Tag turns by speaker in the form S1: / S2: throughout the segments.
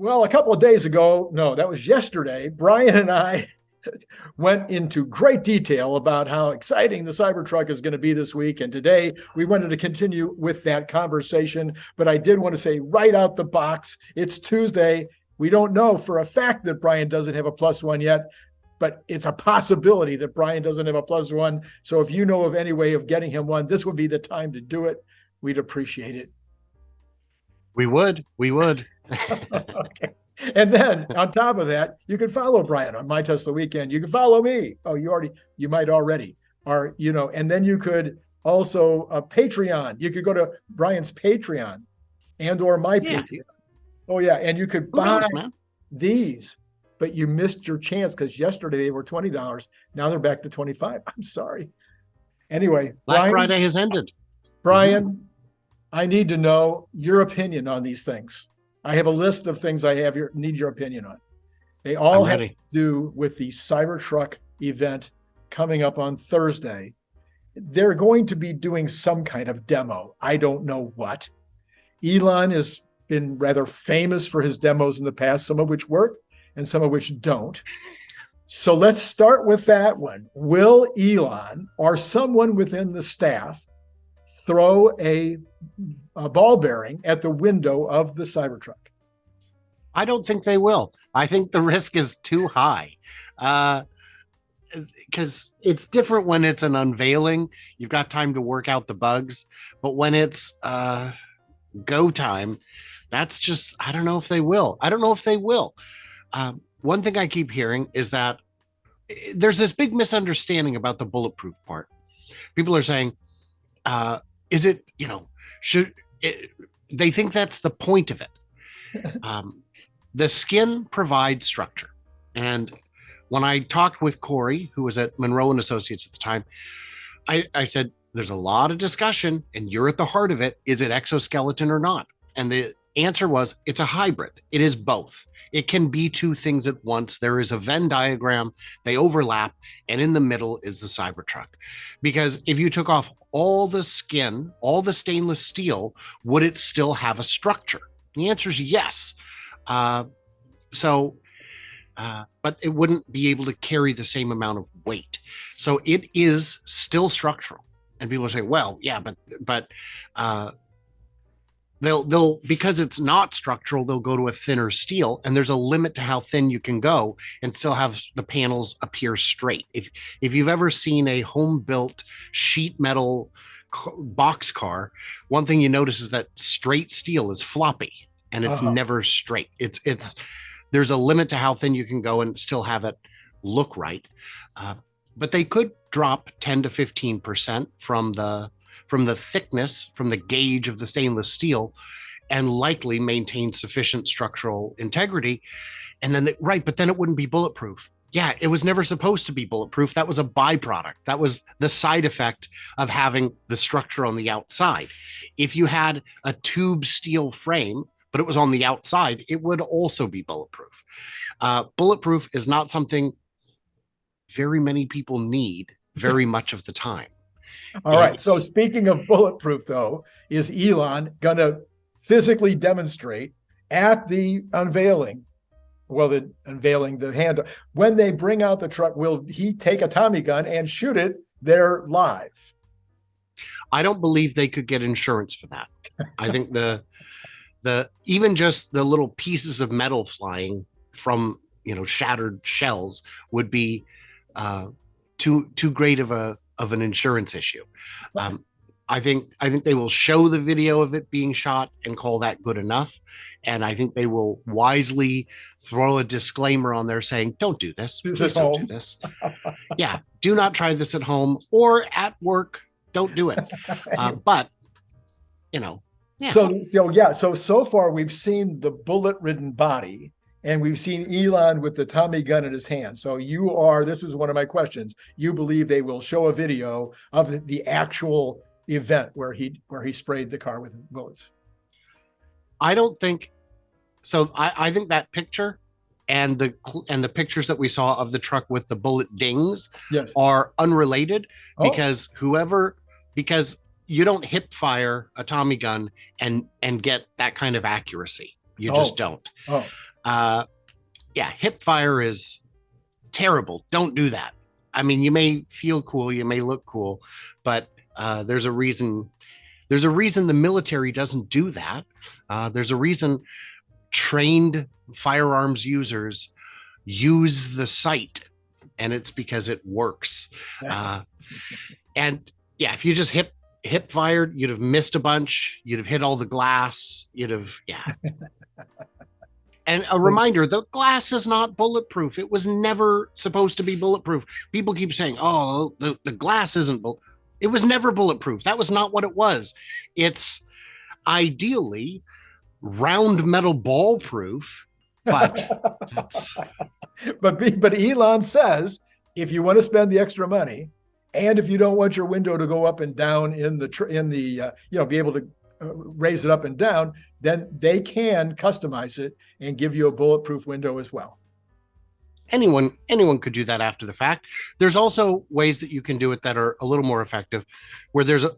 S1: Well, a couple of days ago, no, that was yesterday, Brian and I went into great detail about how exciting the Cybertruck is going to be this week. And today we wanted to continue with that conversation. But I did want to say right out the box, it's Tuesday. We don't know for a fact that Brian doesn't have a plus one yet, but it's a possibility that Brian doesn't have a plus one. So if you know of any way of getting him one, this would be the time to do it. We'd appreciate it.
S2: We would.
S1: Okay. And then on top of that, you can follow Brian on MyTeslaWeekend. You can follow me. Oh, you might already. Or, and then you could also Patreon. You could go to Brian's Patreon and or my Patreon. Oh yeah. And you could buy these, but you missed your chance because yesterday they were $20. Now they're back to $25. I'm sorry. Anyway,
S2: Black Friday has ended.
S1: Brian, I need to know your opinion on these things. I have a list of things I need your opinion on. They all have to do with the Cybertruck event coming up on Thursday. They're going to be doing some kind of demo. I don't know what. Elon has been rather famous for his demos in the past, some of which work and some of which don't. So let's start with that one. Will Elon or someone within the staff throw a ball bearing at the window of the Cybertruck?
S2: I don't think they will. I think the risk is too high. Because it's different when it's an unveiling. You've got time to work out the bugs. But when it's go time, that's just, I don't know if they will. One thing I keep hearing is that there's this big misunderstanding about the bulletproof part. People are saying, is it, they think that's the point of it. The skin provides structure. And when I talked with Corey, who was at Monroe and Associates at the time, I said, there's a lot of discussion and you're at the heart of it. Is it exoskeleton or not? And the answer was, it's a hybrid. It is both. It can be two things at once. There is a Venn diagram, they overlap, and in the middle is the Cybertruck. Because if you took off all the skin, all the stainless steel, would it still have a structure? The answer is yes. But it wouldn't be able to carry the same amount of weight. So it is still structural. And people say, well, yeah, but they'll because it's not structural, they'll go to a thinner steel, and there's a limit to how thin you can go and still have the panels appear straight. If you've ever seen a home built sheet metal box car, one thing you notice is that straight steel is floppy and it's never straight. It's there's a limit to how thin you can go and still have it look right. But they could drop 10 to 15% from the thickness, from the gauge of the stainless steel, and likely maintain sufficient structural integrity. And then, but then it wouldn't be bulletproof. Yeah, it was never supposed to be bulletproof. That was a byproduct. That was the side effect of having the structure on the outside. If you had a tube steel frame, but it was on the outside, it would also be bulletproof. Bulletproof is not something very many people need very much of the time.
S1: All right. So speaking of bulletproof, though, is Elon going to physically demonstrate at the unveiling? Well, the hand, when they bring out the truck, will he take a Tommy gun and shoot it there live?
S2: I don't believe they could get insurance for that. I think the even just the little pieces of metal flying from shattered shells would be too great of an insurance issue. I think they will show the video of it being shot and call that good enough. And I think they will wisely throw a disclaimer on there saying, don't do this. Please don't do this. Yeah. Do not try this at home or at work. Don't do it. But yeah. So far we've seen the bullet-ridden body and we've seen Elon with the Tommy gun in his hand. So this is one of my questions. You believe they will show a video of the actual event where he sprayed the car with bullets? I don't think so. I think that picture and the pictures that we saw of the truck with the bullet dings are unrelated because you don't hip fire a Tommy gun and get that kind of accuracy. You just don't. Yeah, hip fire is terrible. Don't do that. I mean, you may feel cool, you may look cool, but there's a reason. There's a reason the military doesn't do that. There's a reason trained firearms users use the sight, and it's because it works. And yeah, if you just hip fired, you'd have missed a bunch. You'd have hit all the glass. You'd have, yeah. And a reminder, the glass is not bulletproof. It was never supposed to be bulletproof. People keep saying, oh, the glass isn't it was never bulletproof. That was not what it was. It's ideally round metal ball proof, but
S1: but Elon says if you want to spend the extra money, and if you don't want your window to go up and down in the be able to raise it up and down, then they can customize it and give you a bulletproof window as well.
S2: Anyone could do that after the fact. There's also ways that you can do it that are a little more effective, where there's a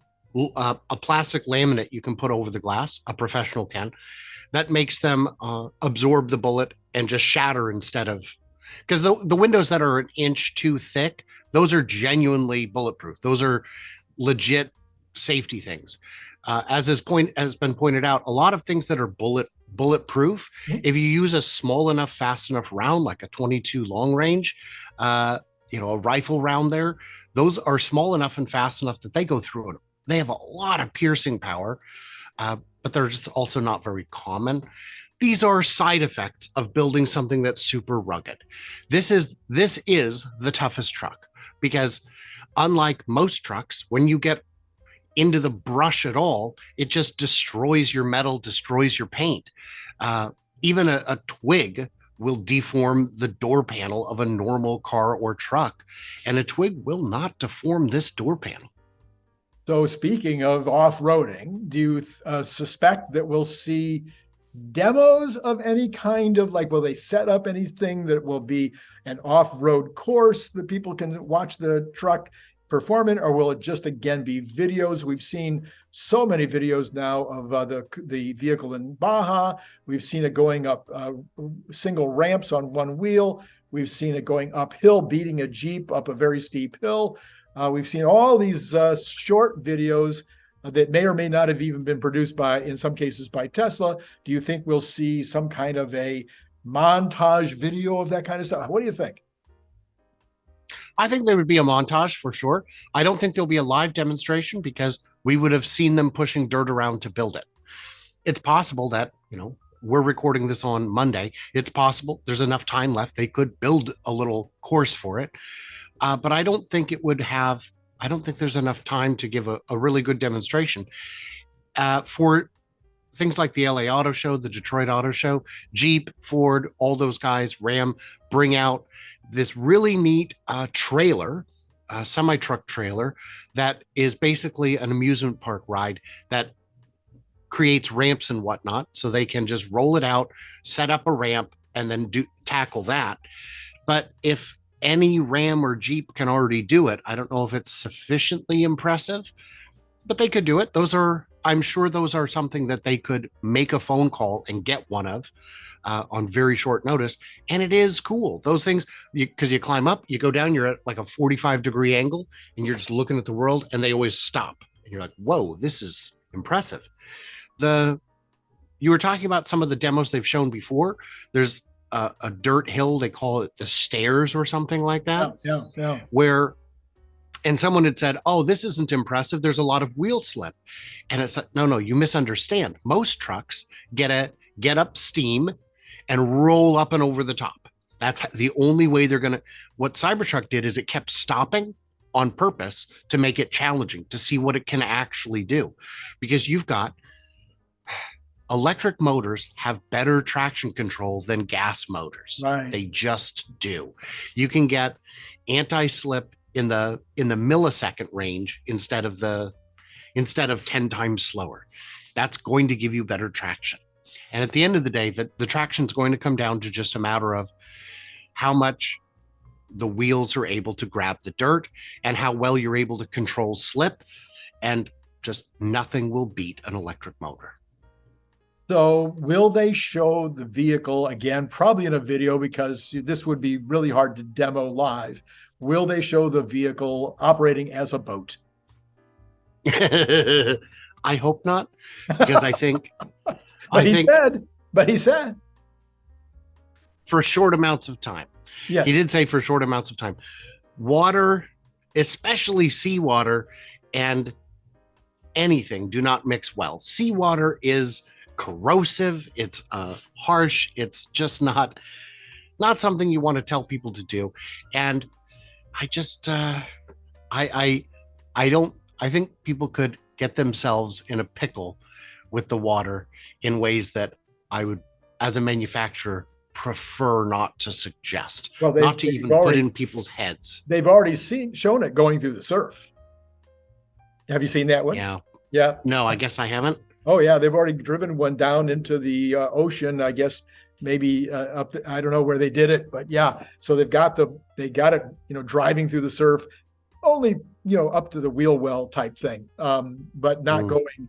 S2: plastic laminate you can put over the glass, a professional can, that makes them absorb the bullet and just shatter instead of, because the windows that are an inch too thick, those are genuinely bulletproof. Those are legit safety things. As has been pointed out, a lot of things that are bulletproof, if you use a small enough, fast enough round, like a 22 long range, a rifle round there, those are small enough and fast enough that they go through it. They have a lot of piercing power, but they're just also not very common. These are side effects of building something that's super rugged. This is the toughest truck, because unlike most trucks, when you get into the brush at all, it just destroys your metal, destroys your paint. Even a twig will deform the door panel of a normal car or truck, and a twig will not deform this door panel.
S1: So speaking of off-roading, do you suspect that we'll see demos of any kind of, like, will they set up anything that will be an off-road course that people can watch the truck perform in, or will it just again be videos? We've seen so many videos now of the vehicle in Baja. We've seen it going up single ramps on one wheel. We've seen it going uphill, beating a Jeep up a very steep hill. We've seen all these short videos that may or may not have even been produced in some cases by Tesla. Do you think we'll see some kind of a montage video of that kind of stuff? What do you think?
S2: I think there would be a montage for sure. I don't think there'll be a live demonstration, because we would have seen them pushing dirt around to build it. It's possible that, we're recording this on Monday. It's possible there's enough time left. They could build a little course for it. But I don't think there's enough time to give a really good demonstration. For things like the LA Auto Show, the Detroit Auto Show, Jeep, Ford, all those guys, Ram, bring out this really neat trailer, semi-truck trailer, that is basically an amusement park ride that creates ramps and whatnot, so they can just roll it out, set up a ramp, and then tackle that. But if any Ram or Jeep can already do it, I don't know if it's sufficiently impressive, but they could do it. I'm sure those are something that they could make a phone call and get one of on very short notice. And it is cool. Those things, because you climb up, you go down, you're at like a 45-degree angle, and you're just looking at the world, and they always stop. And you're like, whoa, this is impressive. You were talking about some of the demos they've shown before. There's a dirt hill, they call it the stairs or something like that.
S1: Yeah.
S2: And someone had said, oh, this isn't impressive, there's a lot of wheel slip. And it's like, no, you misunderstand. Most trucks get up steam and roll up and over the top. That's the only way they're going to. What Cybertruck did is it kept stopping on purpose to make it challenging, to see what it can actually do. Because you've got electric motors have better traction control than gas motors.
S1: Right.
S2: They just do. You can get anti-slip in the millisecond range instead of 10 times slower. That's going to give you better traction. And at the end of the day, the traction is going to come down to just a matter of how much the wheels are able to grab the dirt and how well you're able to control slip, and just nothing will beat an electric motor.
S1: So will they show the vehicle again, probably in a video, because this would be really hard to demo live. Will they show the vehicle operating as a boat?
S2: I hope not, because I think
S1: But he said
S2: for short amounts of time.
S1: Yes.
S2: He did say for short amounts of time. Water, especially seawater and anything, do not mix well. Seawater is corrosive. It's harsh. It's just not something you want to tell people to do. And I just, I think people could get themselves in a pickle with the water in ways that I would, as a manufacturer, prefer not to suggest, not to even put in people's heads.
S1: They've already shown it going through the surf. Have you seen that one?
S2: Yeah. No, I guess I haven't.
S1: Oh yeah, they've already driven one down into the ocean. I guess maybe up. I don't know where they did it, but yeah. So they got it, driving through the surf, only up to the wheel well type thing, but not going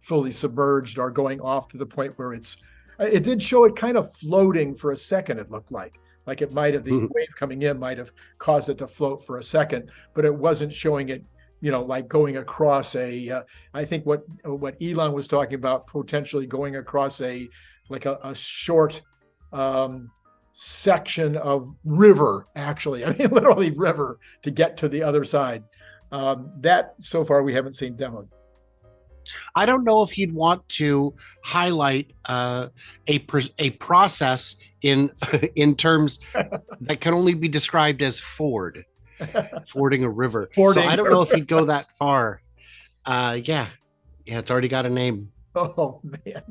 S1: fully submerged or going off to the point where it did show it kind of floating for a second. It looked like it might have, the wave coming in might have caused it to float for a second, but it wasn't showing it, like going across I think what Elon was talking about, potentially going across a short section of river, actually. I mean, literally river, to get to the other side. That so far we haven't seen demoed.
S2: I don't know if he'd want to highlight a process in terms that can only be described as fording a river. So I don't know if he'd go that far. Yeah, it's already got a name.
S1: Oh man!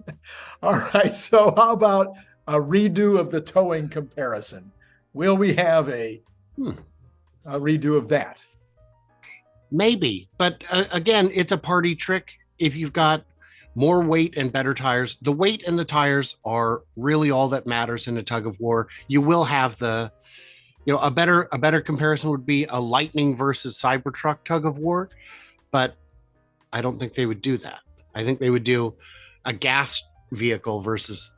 S1: All right. So how about a redo of the towing comparison? Will we have a redo of that?
S2: Maybe, but again, it's a party trick. If you've got more weight and better tires, the weight and the tires are really all that matters in a tug of war. You will have a better comparison would be a Lightning versus Cybertruck tug of war, but I don't think they would do that. I think they would do a gas vehicle versus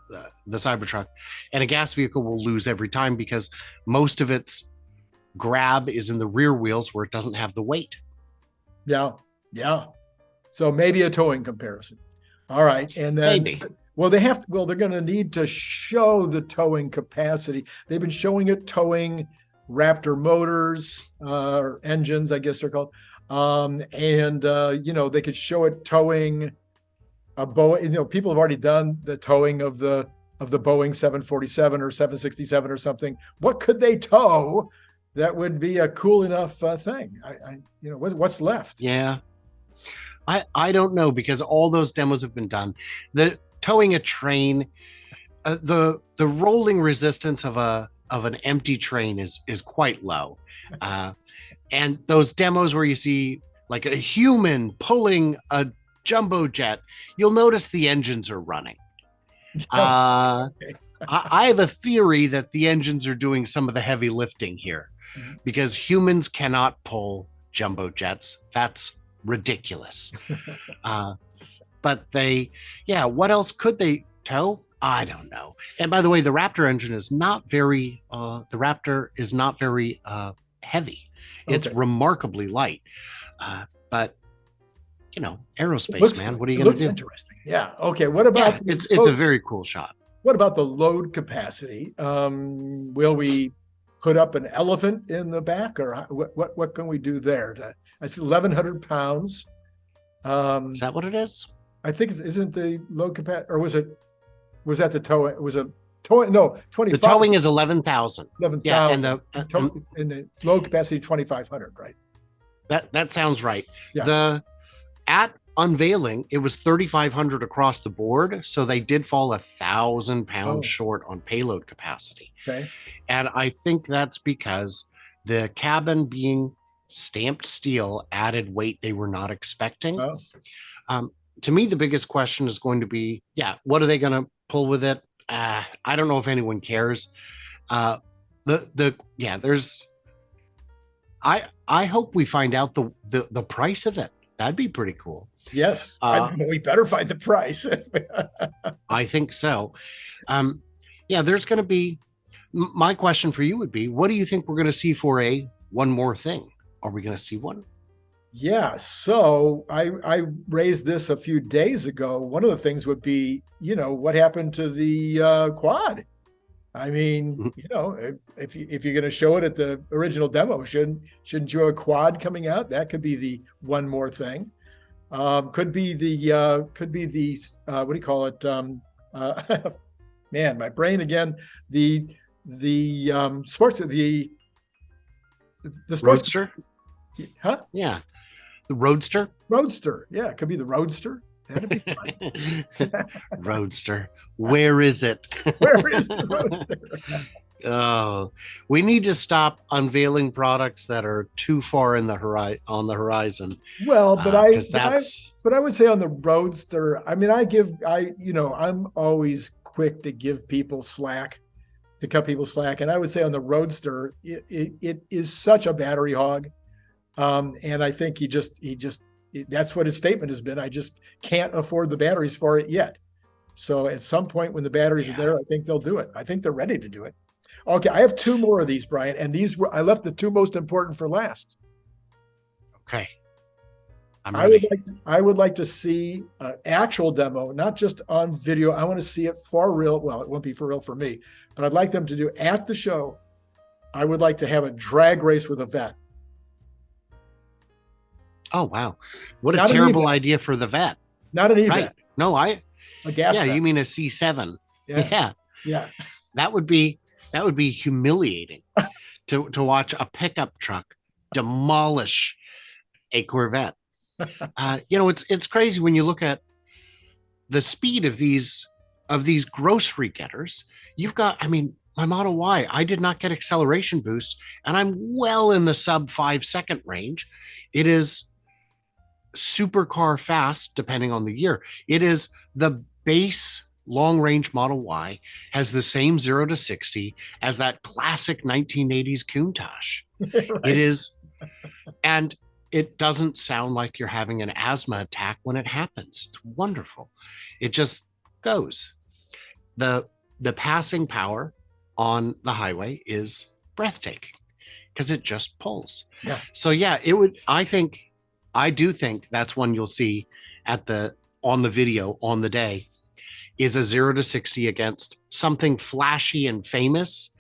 S2: the Cybertruck, and a gas vehicle will lose every time because most of its grab is in the rear wheels where it doesn't have the weight.
S1: Yeah. So maybe a towing comparison. All right. And then
S2: maybe.
S1: Well, they're going to need to show the towing capacity. They've been showing it towing Raptor motors, or engines, I guess they're called. They could show it towing a Boeing. People have already done the towing of the Boeing 747 or 767 or something. What could they tow that would be a cool enough thing? What's left?
S2: Yeah. I don't know, because all those demos have been done. The towing a train, the rolling resistance of an empty train is quite low, and those demos where you see like a human pulling a jumbo jet, you'll notice the engines are running. I have a theory that the engines are doing some of the heavy lifting here, because humans cannot pull jumbo jets. That's ridiculous. But what else could they tow? I don't know. And by the way, the Raptor engine is not very heavy. It's remarkably light. But aerospace, man, what are you going to do?
S1: Interesting. Yeah. Okay. What about
S2: it's a very cool shot.
S1: What about the load capacity? Will we put up an elephant in the back, or what can we do there? That's 1,100 pounds.
S2: Is that what it is?
S1: I think isn't the load capacity, or was that the tow? It was a towing. No, 25.
S2: The towing is 11,000.
S1: 11,000.
S2: Yeah,
S1: and the load capacity 2,500, right?
S2: That sounds right.
S1: Yeah.
S2: At unveiling, it was 3,500 across the board, so they did fall 1,000 pounds short on payload capacity.
S1: Okay.
S2: And I think that's because the cabin being stamped steel added weight they were not expecting. To me, the biggest question is going to be, what are they going to pull with it? I don't know if anyone cares. I hope we find out the price of it. That'd be pretty cool.
S1: Yes, we better find the price.
S2: I think so. Yeah, there's going to be. My question for you would be, what do you think we're going to see for a one more thing? Are we going to see one?
S1: Yeah, so I raised this a few days ago. One of the things would be, what happened to the quad? I mean, if you're going to show it at the original demo, shouldn't you have a quad coming out? That could be the one more thing. Could be the what do you call it? Man, my brain again. The sports the sports
S2: Roadster.
S1: Huh?
S2: Yeah, the Roadster.
S1: Roadster. Yeah, it could be the Roadster. That'd be fun.
S2: Roadster. Where is it?
S1: Where is the Roadster?
S2: Oh, we need to stop unveiling products that are too far on the horizon.
S1: Well, but I would say on the Roadster, I mean, I'm always quick to give people slack, to cut people slack. And I would say on the Roadster, it is such a battery hog. And I think that's what his statement has been. I just can't afford the batteries for it yet. So at some point when the batteries are there, I think they'll do it. I think they're ready to do it. Okay, I have two more of these, Brian, and I left the two most important for last.
S2: Okay. I
S1: would like to see an actual demo, not just on video. I want to see it for real. Well, it won't be for real for me, but I'd like them to do at the show. I would like to have a drag race with a vet.
S2: Oh, wow. What a terrible idea for the vet.
S1: Not an e-vet.
S2: Right. No, a gas vet. You mean a C7.
S1: Yeah.
S2: That would be humiliating to watch a pickup truck demolish a Corvette. It's crazy when you look at the speed of these grocery getters. You've got, my Model Y, I did not get acceleration boost, and I'm well in the sub 5-second range. It is supercar fast, depending on the year. It is the base long range Model Y has the same 0 to 60 as that classic 1980s Countach. Right. It is, and it doesn't sound like you're having an asthma attack when it happens. It's wonderful. It just goes. The passing power on the highway is breathtaking because it just pulls.
S1: Yeah.
S2: So yeah, I do think that's one you'll see on the video on the day, is a 0 to 60 against something flashy and famous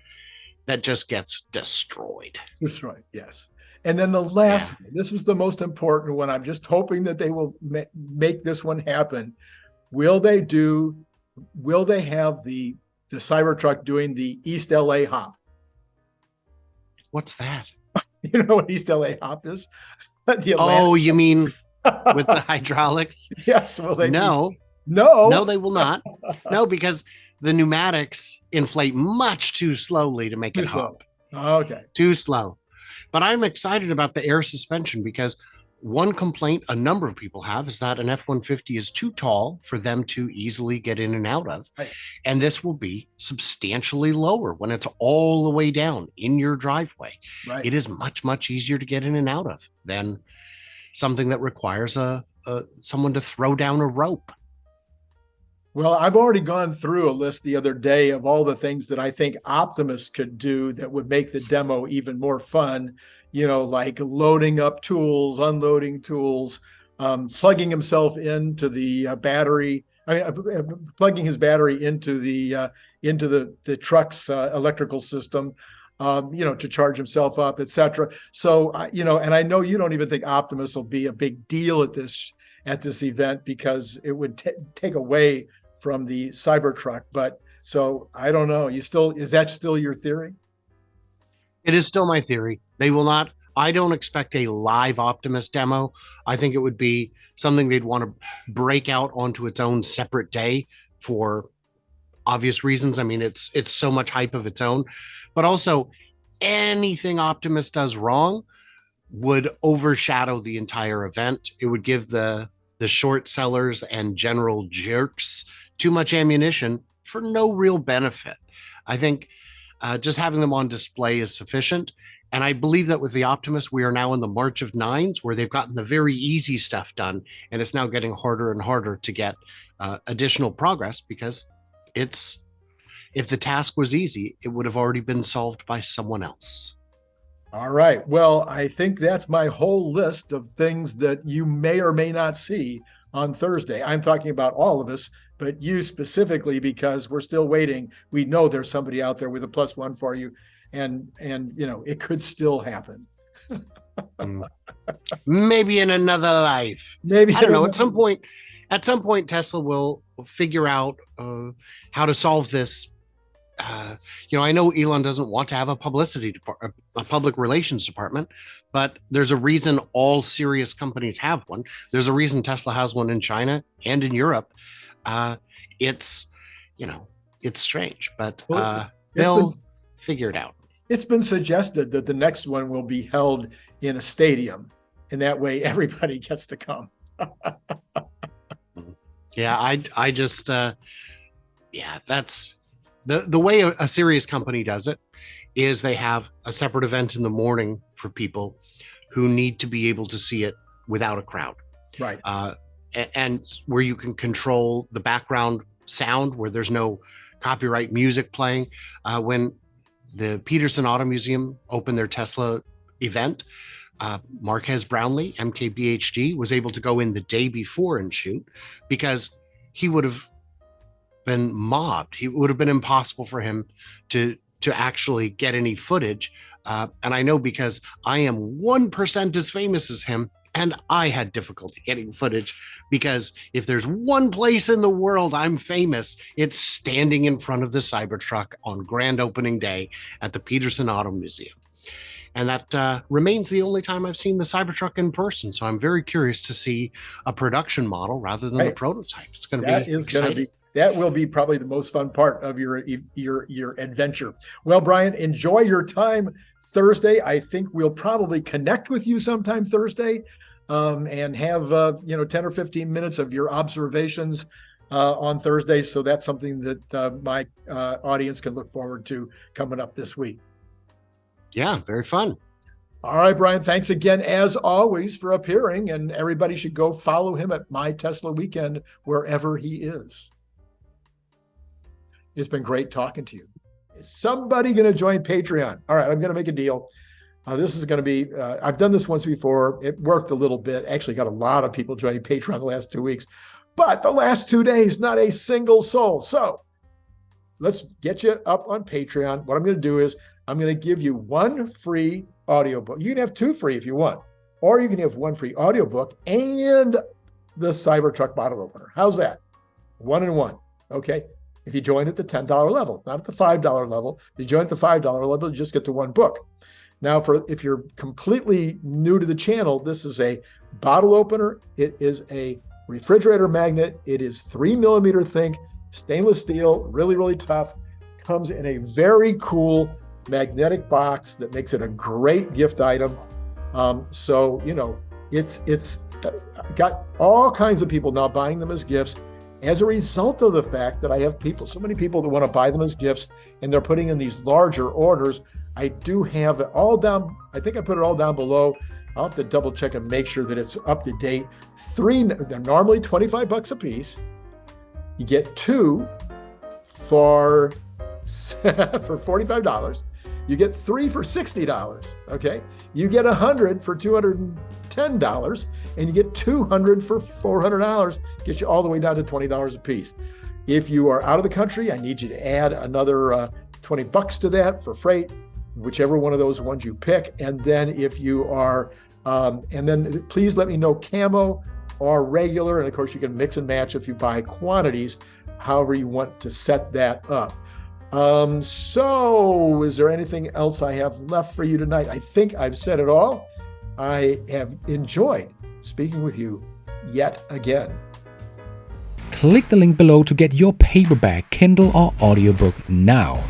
S2: that just gets destroyed.
S1: Destroyed, yes. And then the last, this is the most important one. I'm just hoping that they will make this one happen. Will they have the Cybertruck doing the East LA hop?
S2: What's that?
S1: You know what East LA hop is?
S2: Oh, you mean with the hydraulics?
S1: Yes. Will they?
S2: No, they will not. No, because the pneumatics inflate much too slowly to make it hop.
S1: Okay.
S2: Too slow. But I'm excited about the air suspension because one complaint a number of people have is that an F-150 is too tall for them to easily get in and out of.
S1: Right.
S2: And this will be substantially lower when it's all the way down in your driveway.
S1: Right.
S2: It is much, much easier to get in and out of than something that requires someone to throw down a rope.
S1: Well, I've already gone through a list the other day of all the things that I think Optimus could do that would make the demo even more fun, like loading up tools, unloading tools, plugging himself into the battery, plugging his battery into the truck's electrical system, to charge himself up, etc. So, and I know you don't even think Optimus will be a big deal at this event because it would take away from the Cybertruck. But so I don't know. Is that still your theory?
S2: It is still my theory. They will not. I don't expect a live Optimus demo. I think it would be something they'd want to break out onto its own separate day for obvious reasons. I mean, it's so much hype of its own, but also anything Optimus does wrong would overshadow the entire event. It would give the short sellers and general jerks too much ammunition for no real benefit. I think just having them on display is sufficient. And I believe that with the Optimus, we are now in the March of Nines, where they've gotten the very easy stuff done, and it's now getting harder and harder to get additional progress, because if the task was easy, it would have already been solved by someone else.
S1: All right. Well, I think that's my whole list of things that you may or may not see on Thursday. I'm talking about all of us, but you specifically, because we're still waiting. We know there's somebody out there with a +1 for you, and it could still happen.
S2: Maybe in another life. Maybe I don't know. At some point, Tesla will figure out how to solve this. I know Elon doesn't want to have a public relations department, but there's a reason all serious companies have one. There's a reason Tesla has one in China and in Europe. It's strange, but they'll figure it out.
S1: It's been suggested that the next one will be held in a stadium, and that way everybody gets to come.
S2: Yeah, I just, that's the way a serious company does it, is they have a separate event in the morning for people who need to be able to see it without a crowd.
S1: Right.
S2: And where you can control the background sound, where there's no copyright music playing. When the Peterson Auto Museum opened their Tesla event, Marquez Brownlee, MKBHD, was able to go in the day before and shoot, because he would have been mobbed. It would have been impossible for him to actually get any footage. And I know, because I am 1% as famous as him, and I had difficulty getting footage, because if there's one place in the world I'm famous, it's standing in front of the Cybertruck on grand opening day at the Peterson Auto Museum. And that remains the only time I've seen the Cybertruck in person. So I'm very curious to see a production model rather than the prototype. It's going to be exciting.
S1: That will be probably the most fun part of your adventure. Well, Brian, enjoy your time Thursday. I think we'll probably connect with you sometime Thursday, and have 10 or 15 minutes of your observations on Thursday. So that's something that my audience can look forward to coming up this week.
S2: Yeah, very fun.
S1: All right, Brian, thanks again, as always, for appearing. And everybody should go follow him at MyTeslaWeekend wherever he is. It's been great talking to you. Is somebody going to join Patreon? All right, I'm going to make a deal. This is going to be, I've done this once before. It worked a little bit. Actually got a lot of people joining Patreon the last 2 weeks. But the last 2 days, not a single soul. So let's get you up on Patreon. What I'm going to do is I'm going to give you one free audiobook. You can have 2 free if you want, or you can have 1 free audiobook and the Cybertruck bottle opener. How's that? 1 and 1. Okay. If you join at the $10 level, not at the $5 level. If you join at the $5 level, you just get the 1 book. Now, if you're completely new to the channel, this is a bottle opener. It is a refrigerator magnet. It is 3mm thick, stainless steel, really, really tough. Comes in a very cool magnetic box that makes it a great gift item. It's got all kinds of people now buying them as gifts, as a result of the fact that I have so many people that want to buy them as gifts, and they're putting in these larger orders. I do have it all down. I think I put it all down below. I'll have to double check and make sure that it's up to date. They're normally $25 a piece. You get 2 for $45. You get 3 for $60. Okay. You get 100 for $210, and you get 200 for $400. Gets you all the way down to $20 a piece. If you are out of the country, I need you to add another $20 to that for freight, whichever one of those ones you pick. And then if you are, and then please let me know camo or regular. And of course you can mix and match if you buy quantities, however you want to set that up. So is there anything else I have left for you tonight? I think I've said it all. I have enjoyed speaking with you yet again.
S3: Click the link below to get your paperback, Kindle, or audiobook now.